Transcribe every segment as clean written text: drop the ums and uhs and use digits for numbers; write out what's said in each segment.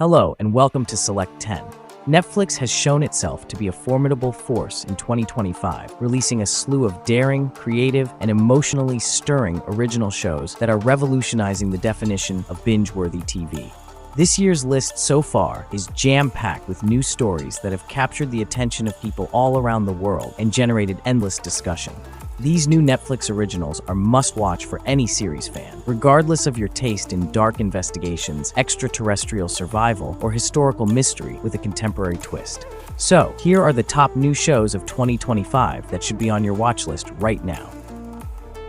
Hello and welcome to Select 10. Netflix has shown itself to be a formidable force in 2025, releasing a slew of daring, creative, and emotionally stirring original shows that are revolutionizing the definition of binge-worthy TV. This year's list so far is jam-packed with new stories that have captured the attention of people all around the world and generated endless discussion. These new Netflix originals are must-watch for any series fan, regardless of your taste in dark investigations, extraterrestrial survival, or historical mystery with a contemporary twist. So, here are the top new shows of 2025 that should be on your watch list right now.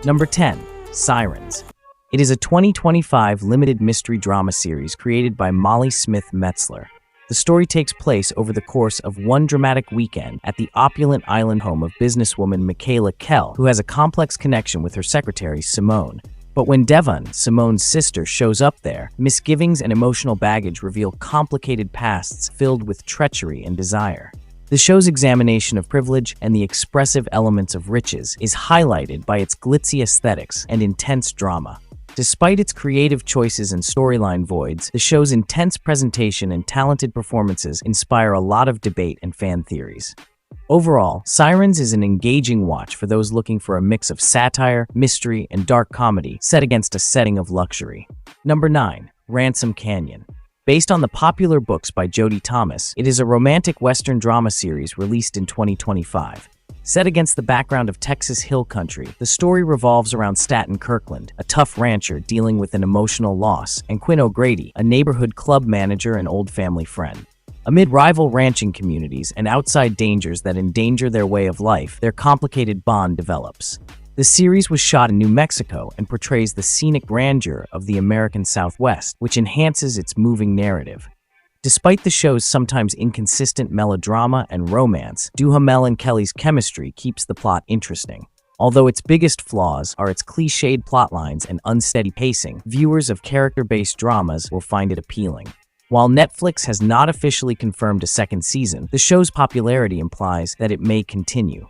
Number 10. Sirens. It is a 2025 limited mystery drama series created by Molly Smith Metzler. The story takes place over the course of one dramatic weekend at the opulent island home of businesswoman Michaela Kell, who has a complex connection with her secretary, Simone. But when Devon, Simone's sister, shows up there, misgivings and emotional baggage reveal complicated pasts filled with treachery and desire. The show's examination of privilege and the expressive elements of riches is highlighted by its glitzy aesthetics and intense drama. Despite its creative choices and storyline voids, the show's intense presentation and talented performances inspire a lot of debate and fan theories. Overall, Sirens is an engaging watch for those looking for a mix of satire, mystery, and dark comedy set against a setting of luxury. Number 9. Ransom Canyon. Based on the popular books by Jodie Thomas, it is a romantic Western drama series released in 2025. Set against the background of Texas Hill Country, the story revolves around Staten Kirkland, a tough rancher dealing with an emotional loss, and Quinn O'Grady, a neighborhood club manager and old family friend. Amid rival ranching communities and outside dangers that endanger their way of life, their complicated bond develops. The series was shot in New Mexico and portrays the scenic grandeur of the American Southwest, which enhances its moving narrative. Despite the show's sometimes inconsistent melodrama and romance, Duhamel and Kelly's chemistry keeps the plot interesting. Although its biggest flaws are its cliched plotlines and unsteady pacing, viewers of character-based dramas will find it appealing. While Netflix has not officially confirmed a second season, the show's popularity implies that it may continue.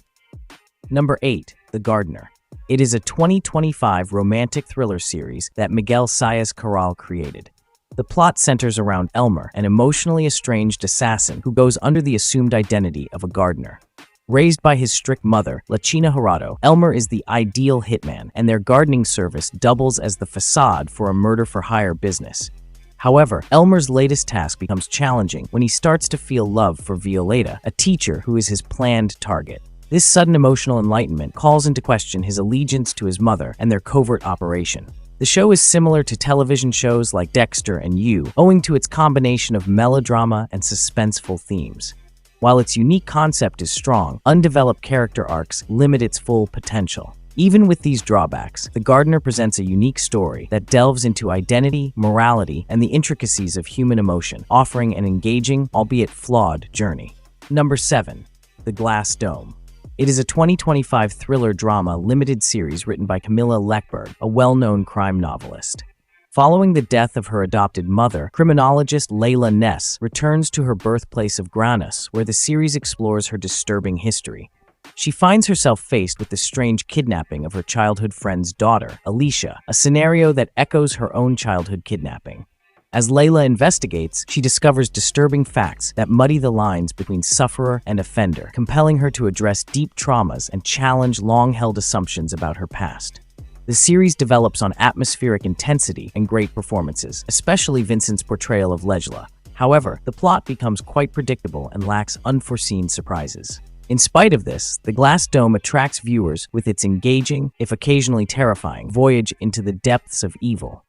Number 8. The Gardener. It is a 2025 romantic thriller series that Miguel Saez-Corral created. The plot centers around Elmer, an emotionally estranged assassin who goes under the assumed identity of a gardener. Raised by his strict mother, Lachina Gerardo, Elmer is the ideal hitman, and their gardening service doubles as the facade for a murder-for-hire business. However, Elmer's latest task becomes challenging when he starts to feel love for Violeta, a teacher who is his planned target. This sudden emotional enlightenment calls into question his allegiance to his mother and their covert operation. The show is similar to television shows like Dexter and You, owing to its combination of melodrama and suspenseful themes. While its unique concept is strong, undeveloped character arcs limit its full potential. Even with these drawbacks, The Gardener presents a unique story that delves into identity, morality, and the intricacies of human emotion, offering an engaging, albeit flawed, journey. Number 7. The Glass Dome. It is a 2025 thriller drama limited series written by Camilla Lekberg, a well-known crime novelist. Following the death of her adopted mother, criminologist Layla Ness returns to her birthplace of Granus, where the series explores her disturbing history. She finds herself faced with the strange kidnapping of her childhood friend's daughter, Alicia, a scenario that echoes her own childhood kidnapping. As Layla investigates, she discovers disturbing facts that muddy the lines between sufferer and offender, compelling her to address deep traumas and challenge long-held assumptions about her past. The series develops on atmospheric intensity and great performances, especially Vincent's portrayal of Lejla. However, the plot becomes quite predictable and lacks unforeseen surprises. In spite of this, The Glass Dome attracts viewers with its engaging, if occasionally terrifying, voyage into the depths of evil.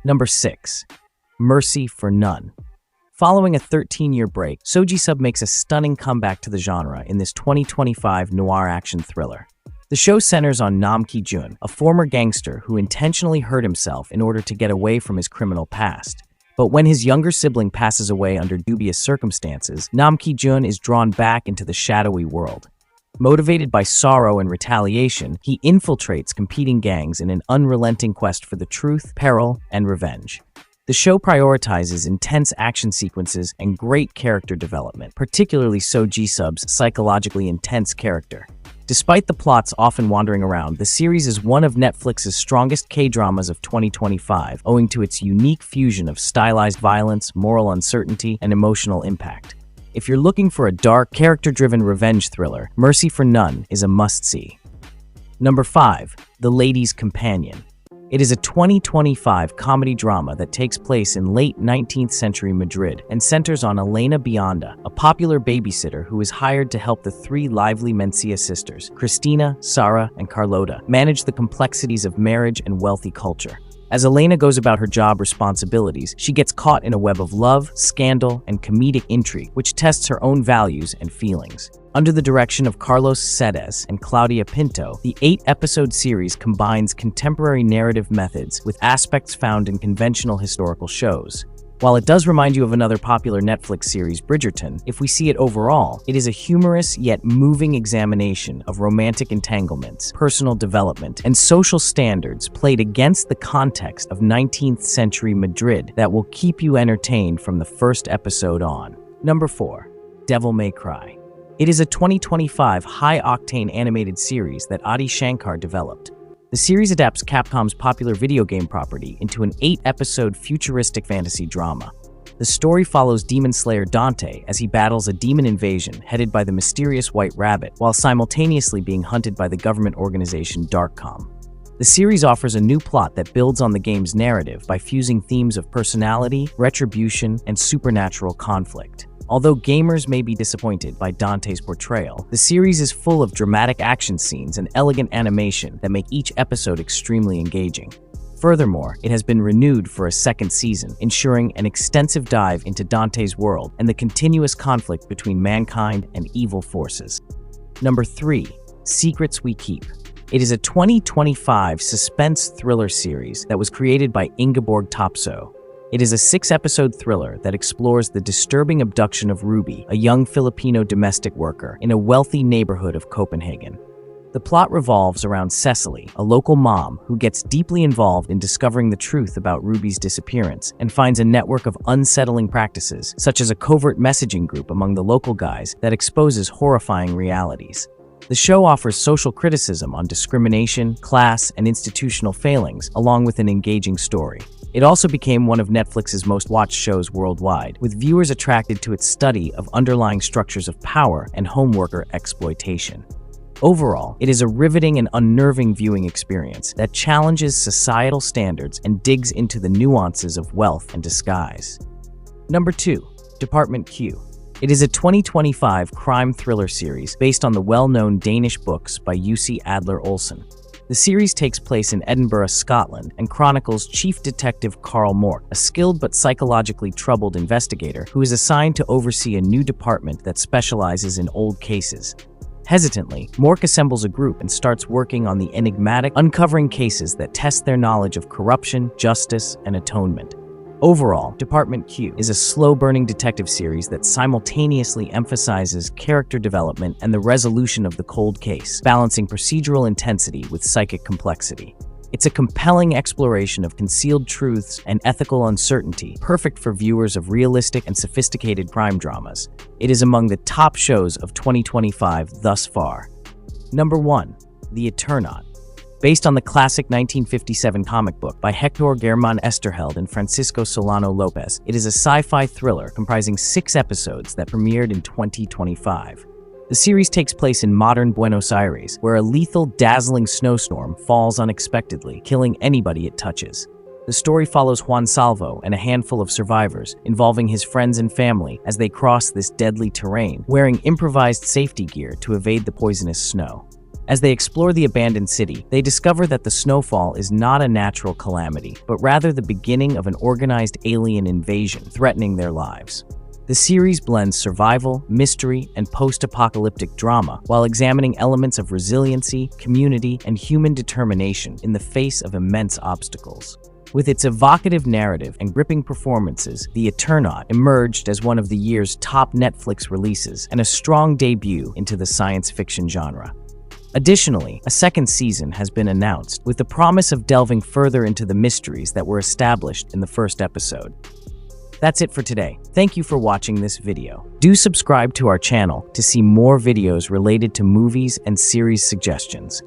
Number 6. Mercy for None. Following a 13-year break, Soji Sub makes a stunning comeback to the genre in this 2025 noir action thriller. The show centers on Nam Ki-jun, a former gangster who intentionally hurt himself in order to get away from his criminal past. But when his younger sibling passes away under dubious circumstances, Nam Ki-jun is drawn back into the shadowy world. Motivated by sorrow and retaliation, he infiltrates competing gangs in an unrelenting quest for the truth, peril, and revenge. The show prioritizes intense action sequences and great character development, particularly So Ji-sub's psychologically intense character. Despite the plots often wandering around, the series is one of Netflix's strongest K-dramas of 2025, owing to its unique fusion of stylized violence, moral uncertainty, and emotional impact. If you're looking for a dark, character-driven revenge thriller, Mercy for None is a must-see. Number 5. The Lady's Companion. It is a 2025 comedy drama that takes place in late 19th century Madrid and centers on Elena Bionda, a popular babysitter who is hired to help the three lively Mencia sisters, Cristina, Sara, and Carlota, manage the complexities of marriage and wealthy culture. As Elena goes about her job responsibilities, she gets caught in a web of love, scandal, and comedic intrigue, which tests her own values and feelings. Under the direction of Carlos Sedes and Claudia Pinto, the 8-episode series combines contemporary narrative methods with aspects found in conventional historical shows. While it does remind you of another popular Netflix series, Bridgerton, if we see it overall, it is a humorous yet moving examination of romantic entanglements, personal development, and social standards played against the context of 19th century Madrid that will keep you entertained from the first episode on. Number 4. Devil May Cry. It is a 2025 high-octane animated series that Adi Shankar developed. The series adapts Capcom's popular video game property into an 8-episode futuristic fantasy drama. The story follows Demon Slayer Dante as he battles a demon invasion headed by the mysterious White Rabbit, while simultaneously being hunted by the government organization Darkcom. The series offers a new plot that builds on the game's narrative by fusing themes of personality, retribution, and supernatural conflict. Although gamers may be disappointed by Dante's portrayal, the series is full of dramatic action scenes and elegant animation that make each episode extremely engaging. Furthermore, it has been renewed for a second season, ensuring an extensive dive into Dante's world and the continuous conflict between mankind and evil forces. Number 3. Secrets We Keep. It is a 2025 suspense thriller series that was created by Ingeborg Topsoe. It is a 6-episode thriller that explores the disturbing abduction of Ruby, a young Filipino domestic worker, in a wealthy neighborhood of Copenhagen. The plot revolves around Cecily, a local mom who gets deeply involved in discovering the truth about Ruby's disappearance and finds a network of unsettling practices, such as a covert messaging group among the local guys that exposes horrifying realities. The show offers social criticism on discrimination, class, and institutional failings, along with an engaging story. It also became one of Netflix's most watched shows worldwide, with viewers attracted to its study of underlying structures of power and homeworker exploitation. Overall, it is a riveting and unnerving viewing experience that challenges societal standards and digs into the nuances of wealth and disguise. Number 2. Department Q. It is a 2025 crime thriller series based on the well-known Danish books by Jussi Adler-Olsen. The series takes place in Edinburgh, Scotland, and chronicles Chief Detective Carl Mork, a skilled but psychologically troubled investigator who is assigned to oversee a new department that specializes in old cases. Hesitantly, Mork assembles a group and starts working on the enigmatic, uncovering cases that test their knowledge of corruption, justice, and atonement. Overall, Department Q is a slow-burning detective series that simultaneously emphasizes character development and the resolution of the cold case, balancing procedural intensity with psychic complexity. It's a compelling exploration of concealed truths and ethical uncertainty, perfect for viewers of realistic and sophisticated crime dramas. It is among the top shows of 2025 thus far. Number 1. The Eternaut. Based on the classic 1957 comic book by Hector Germán Esterheld and Francisco Solano Lopez, it is a sci-fi thriller comprising 6 episodes that premiered in 2025. The series takes place in modern Buenos Aires, where a lethal, dazzling snowstorm falls unexpectedly, killing anybody it touches. The story follows Juan Salvo and a handful of survivors, involving his friends and family as they cross this deadly terrain, wearing improvised safety gear to evade the poisonous snow. As they explore the abandoned city, they discover that the snowfall is not a natural calamity, but rather the beginning of an organized alien invasion threatening their lives. The series blends survival, mystery, and post-apocalyptic drama while examining elements of resiliency, community, and human determination in the face of immense obstacles. With its evocative narrative and gripping performances, The Eternaut emerged as one of the year's top Netflix releases and a strong debut into the science fiction genre. Additionally, a second season has been announced, with the promise of delving further into the mysteries that were established in the first episode. That's it for today. Thank you for watching this video. Do subscribe to our channel to see more videos related to movies and series suggestions.